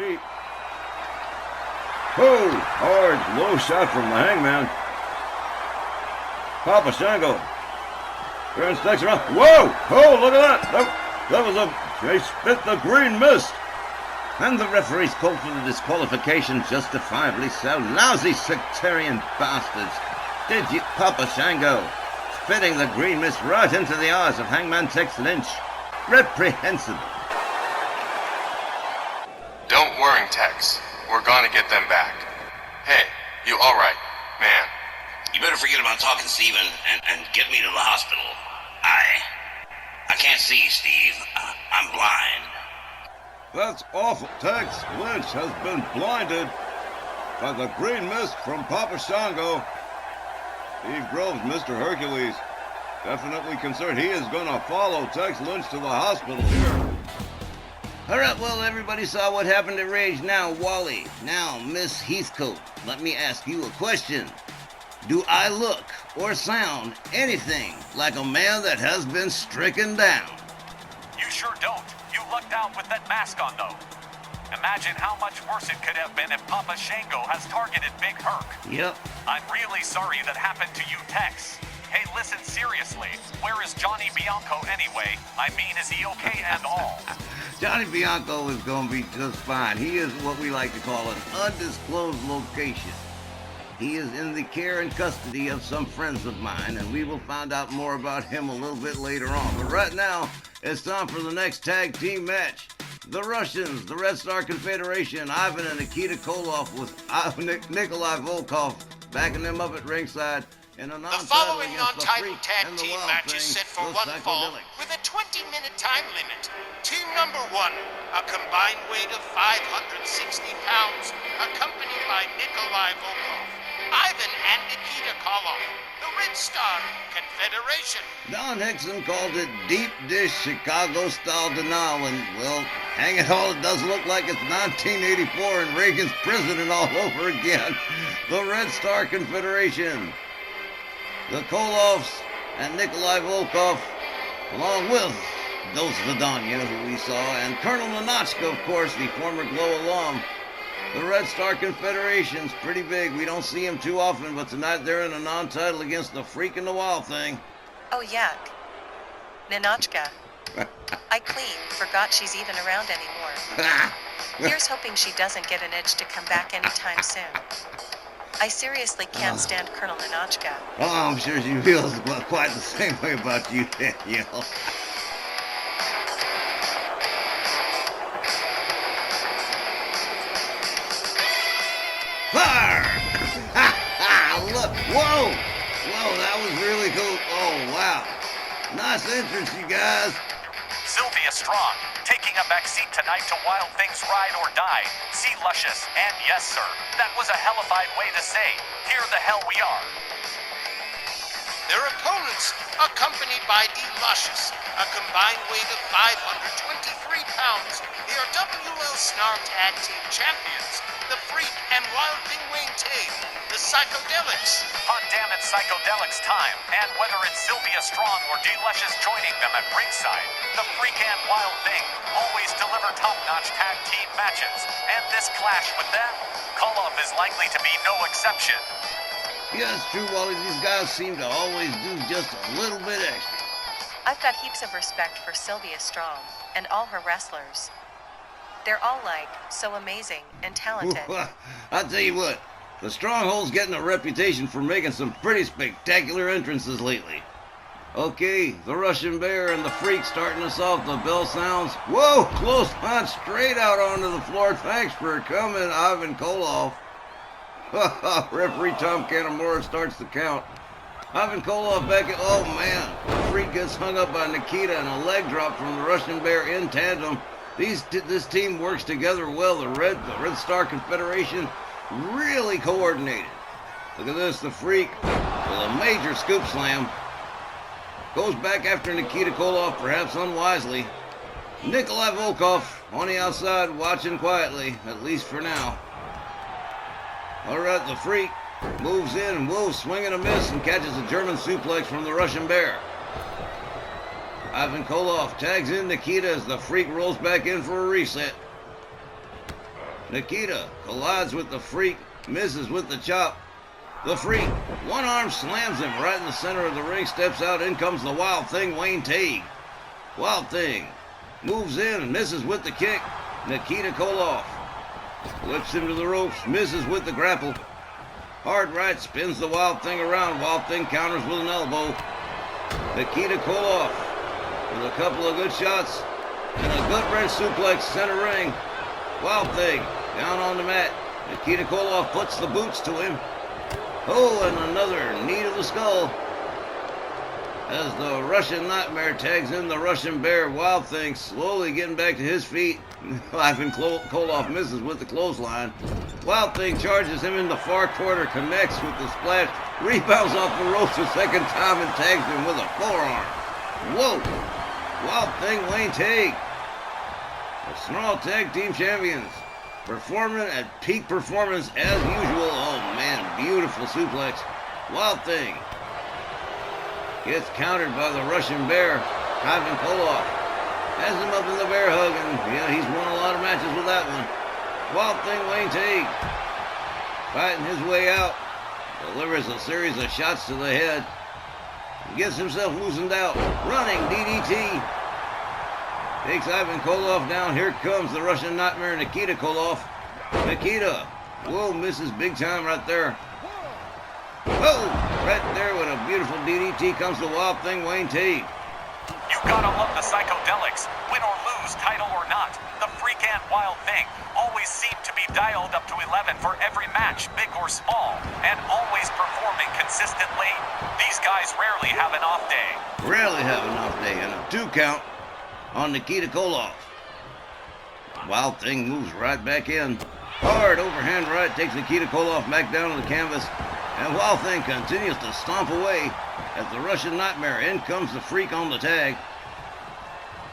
feet. Oh, hard, low shot from the Hangman. Papa Shango turns next around. Whoa! Oh, look at that! That was they spit the green mist. And the referees called for the disqualification justifiably so. Lousy sectarian bastards. Did you, Papa Shango, spitting the green mist right into the eyes of Hangman Tex Lynch. Reprehensible. Don't worry, Tex. We're gonna get them back. Hey, you alright, man? You better forget about talking, Steven, and get me to the hospital. I can't see, Steve. I'm blind. That's awful. Tex Lynch has been blinded by the green mist from Papa Shango. Steve Groves, Mr. Hercules, definitely concerned. He is going to follow Tex Lynch to the hospital here. All right, well, everybody saw what happened at Rage. Now, Wally, now, Miss Heathcote, let me ask you a question. Do I look or sound anything like a man that has been stricken down? You sure don't. You lucked out with that mask on, though. Imagine how much worse it could have been if Papa Shango has targeted Big Herc. Yep. I'm really sorry that happened to you, Tex. Hey, listen, seriously. Where is Johnny Bianco anyway? I mean, is he okay and all? Johnny Bianco is going to be just fine. He is what we like to call an undisclosed location. He is in the care and custody of some friends of mine, and we will find out more about him a little bit later on. But right now, it's time for the next tag team match. The Russians, the Red Star Confederation, Ivan and Nikita Koloff with Nikolai Volkov backing them up at ringside. In a the following non-title tag team match is set for one fall with a 20-minute time limit. Team number 1, a combined weight of 560 pounds, accompanied by Nikolai Volkov, Ivan and Nikita Koloff, the Red Star Confederation. Don Hickson called it deep dish Chicago-style denial, and, well, hang it all, it does look like it's 1984 and Reagan's president all over again. The Red Star Confederation. The Koloffs and Nikolai Volkov, along with Dos Vidania, who we saw, and Colonel Nanochka, of course, the former Glow alum. The Red Star Confederation's pretty big. We don't see him too often, but tonight they're in a non-title against the Freak and the Wild Thing. Oh, yuck. Nanochka. I clean forgot she's even around anymore. Here's hoping she doesn't get an itch to come back anytime soon. I seriously can't stand Colonel Nanochka. Oh, I'm sure she feels quite the same way about you, Danielle. Fire! Look, whoa! Whoa, that was really cool. Oh, wow. Nice entrance, you guys. Sylvia Strong, taking a back seat tonight to Wild Things Ride or Die. See Luscious, and yes, sir, that was a hellified way to say, here the hell we are. Their opponents, accompanied by D. Luscious, a combined weight of 523 pounds, they are WL Snar Tag Team Champions, the Freak and Wild Thing Wayne Tate, the Psychodelixx. Hot damn it, Psychodelixx time, and whether it's Sylvia Strong or D. Luscious joining them at ringside, the Freak and Wild Thing always deliver top-notch tag team matches, and this clash with them, Koloff is likely to be no exception. Yeah, it's true, Wally. These guys seem to always do just a little bit extra. I've got heaps of respect for Sylvia Strong and all her wrestlers. They're all, so amazing and talented. I'll tell you what, the Stronghold's getting a reputation for making some pretty spectacular entrances lately. Okay, the Russian Bear and the Freak starting us off. The bell sounds. Whoa, close line straight out onto the floor. Thanks for coming, Ivan Koloff. Referee Tom Canamora starts the count. Ivan Koloff back at, oh man, the Freak gets hung up by Nikita and a leg drop from the Russian Bear in tandem. This team works together well. The Red Star Confederation really coordinated. Look at this, the Freak with a major scoop slam. Goes back after Nikita Koloff, perhaps unwisely. Nikolai Volkov on the outside watching quietly, at least for now. All right, the Freak moves in and whoa, swing and a miss and catches a German suplex from the Russian Bear. Ivan Koloff tags in Nikita as the Freak rolls back in for a reset. Nikita collides with the Freak, misses with the chop. The Freak, one arm slams him right in the center of the ring, steps out, in comes the Wild Thing, Wayne Tague. Wild Thing moves in, misses with the kick. Nikita Koloff whips him to the ropes, misses with the grapple. Hard right, spins the Wild Thing around. Wild Thing counters with an elbow. Nikita Koloff with a couple of good shots and a gut wrench suplex center ring. Wild Thing down on the mat. Nikita Koloff puts the boots to him. Oh, and another knee to the skull. As the Russian Nightmare tags in the Russian Bear, Wild Thing slowly getting back to his feet. Ivan Koloff misses with the clothesline. Wild Thing charges him in the far corner, connects with the splash, rebounds off the ropes a second time and tags him with a forearm. Whoa! Wild Thing, Wayne Tague. The Snarl Tag Team Champions. Performing at peak performance as usual. Oh man, beautiful suplex. Wild Thing gets countered by the Russian Bear, Ivan Koloff. Has him up in the bear hug, and yeah, he's won a lot of matches with that one. Wild Thing, Wayne Tague, fighting his way out, delivers a series of shots to the head, gets himself loosened out, running DDT, takes Ivan Koloff down. Here comes the Russian Nightmare, Nikita Koloff. Nikita, whoa, misses big time right there. Whoa, right there with a beautiful DDT comes the Wild Thing, Wayne Tague. You gotta love the Psychodelixx. Win or lose, title or not, the Freak and Wild Thing always seem to be dialed up to 11 for every match, big or small, and always performing consistently. These guys rarely have an off day. Rarely have an off day, and a 2 count on Nikita Koloff. Wild Thing moves right back in. Hard overhand right takes Nikita Koloff back down to the canvas, and Wild Thing continues to stomp away at the Russian Nightmare. In comes the Freak on the tag.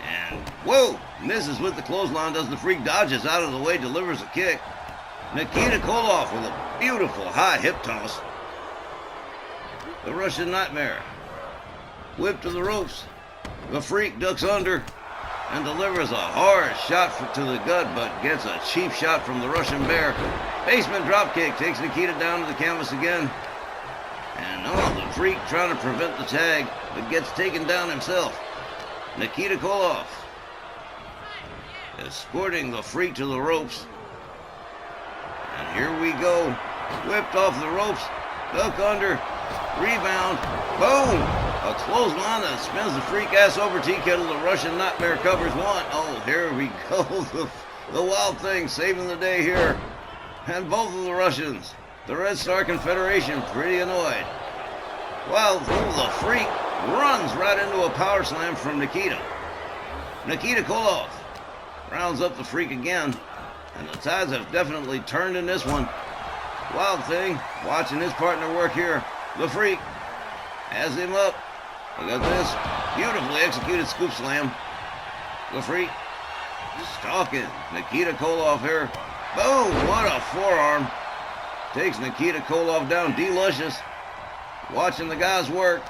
And, whoa, misses with the clothesline. Does the Freak, dodges out of the way, delivers a kick. Nikita Koloff with a beautiful high hip toss. The Russian Nightmare whipped to the ropes. The Freak ducks under and delivers a hard shot to the gut, but gets a cheap shot from the Russian Bear. Basement dropkick takes Nikita down to the canvas again. And the Freak trying to prevent the tag, but gets taken down himself. Nikita Koloff escorting the Freak to the ropes. And here we go. Whipped off the ropes, duck under, rebound, boom! A clothesline that spins the Freak ass over tea kettle. The Russian Nightmare covers one. Oh, here we go. The Wild Thing saving the day here. And both of the Russians, the Red Star Confederation, pretty annoyed. The Freak runs right into a power slam from Nikita. Nikita Koloff rounds up the Freak again, and the tides have definitely turned in this one. Wild Thing watching his partner work here. The Freak has him up. Look at this. Beautifully executed scoop slam. The Freak stalking Nikita Koloff here. Boom! What a forearm. Takes Nikita Koloff down. D-Luscious watching the guys work.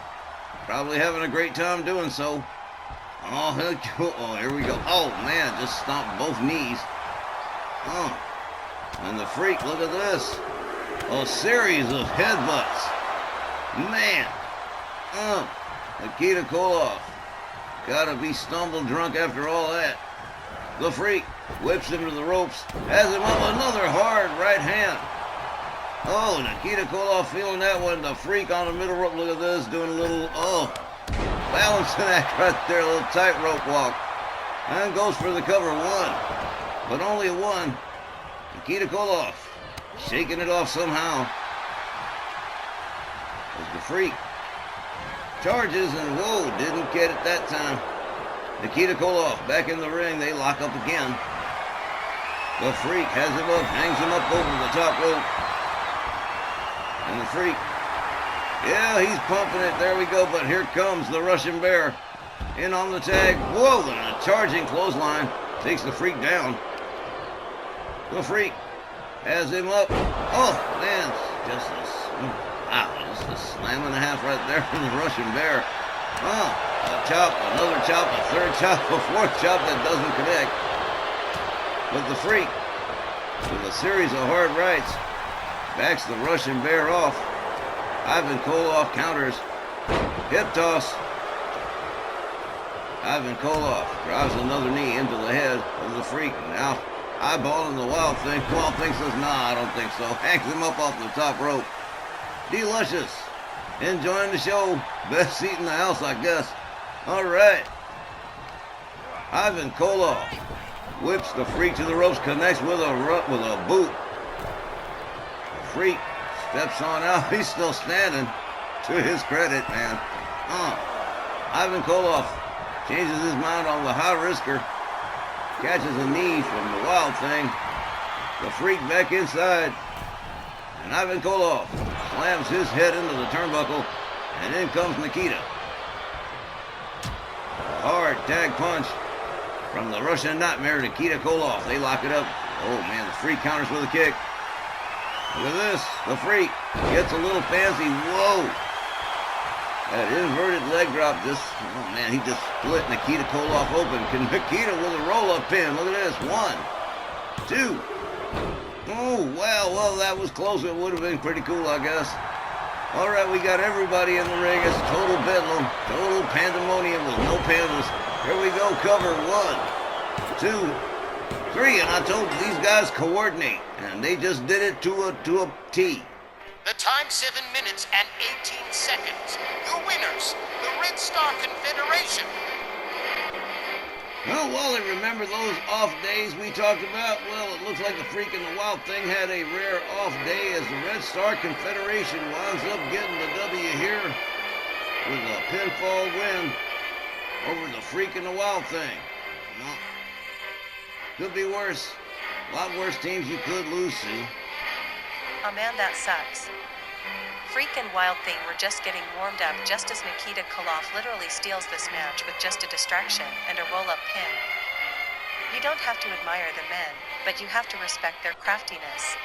Probably having a great time doing so. Oh, here we go. Oh, man, just stomped both knees. Oh, and the Freak, look at this. A series of headbutts. Man. Nikita Koloff. Gotta be stumble drunk after all that. The Freak whips him to the ropes. Has him up, another hard right hand. Oh, Nikita Koloff feeling that one. The Freak on the middle rope. Look at this, doing a little, balancing act right there, a little tightrope walk. And goes for the cover, one. But only one. Nikita Koloff shaking it off somehow. As the Freak charges and, whoa, didn't get it that time. Nikita Koloff back in the ring. They lock up again. The Freak has him up, hangs him up over the top rope. And the Freak, yeah, he's pumping it. There we go. But here comes the Russian Bear in on the tag. Whoa, and a charging clothesline takes the Freak down. The Freak has him up. Oh, man, just a slam and a half right there from the Russian Bear. A chop, another chop, a third chop, a fourth chop that doesn't connect. But the Freak with a series of hard rights, backs the Russian Bear off. Ivan Koloff counters. Hip toss. Ivan Koloff drives another knee into the head of the Freak. Now eyeballing the Wild Thing. Wild Thing says, nah, I don't think so. Hangs him up off the top rope. Delicious. Enjoying the show. Best seat in the house, I guess. All right. Ivan Koloff whips the Freak to the ropes, connects with a boot. The Freak steps on out. He's still standing. To his credit, man. Ivan Koloff changes his mind on the high risker. Catches a knee from the Wild Thing. The Freak back inside. And Ivan Koloff slams his head into the turnbuckle. And in comes Nikita. A hard tag punch from the Russian Nightmare, Nikita Koloff. They lock it up. Oh, man, the Freak counters with a kick. Look at this. The Freak gets a little fancy. Whoa. That inverted leg drop just, oh man, he just split Nikita Koloff open. Nikita with a roll-up pin. Look at this. 1, 2. Oh, well, that was close. It would have been pretty cool, I guess. All right, we got everybody in the ring. It's total bedlam, total pandemonium with no pandas. Here we go. Cover 1, 2, 3. And I told you these guys coordinate, and they just did it to a T. The time 7 minutes and 18 seconds. Your winners, the Red Star Confederation. Well, Wally, remember those off days we talked about? Well, it looks like the Freak and the Wild Thing had a rare off day as the Red Star Confederation winds up getting the W here with a pinfall win over the Freak and the Wild Thing. Well, could be worse. A lot worse teams you could lose to. Oh man, that sucks. Freak and Wild Thing were just getting warmed up just as Nikita Koloff literally steals this match with just a distraction and a roll-up pin. You don't have to admire the men, but you have to respect their craftiness.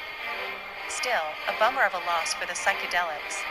Still, a bummer of a loss for the Psychodelixx.